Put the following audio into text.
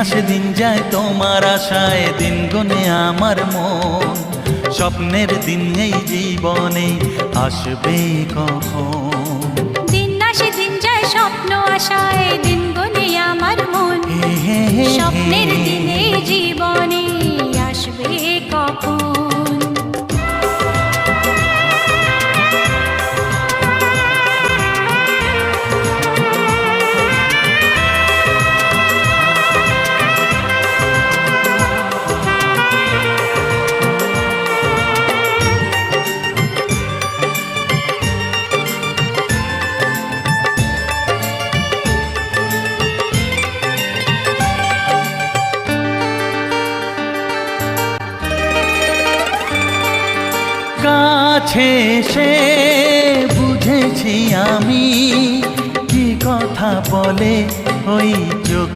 আসে দিন যায় তোমার আশায়, দিন গুনে আমার মন। স্বপ্নের দিন এই জীবনে আসবে কখন? দিন আসে দিন যায় স্বপ্ন আশায়, দিন গুনে আমার মন। স্বপ্নের দিন এই জীবনে আসবে কখন? কাছে এসে বুঝেছি আমি কি কথা বলে ওই চোখ।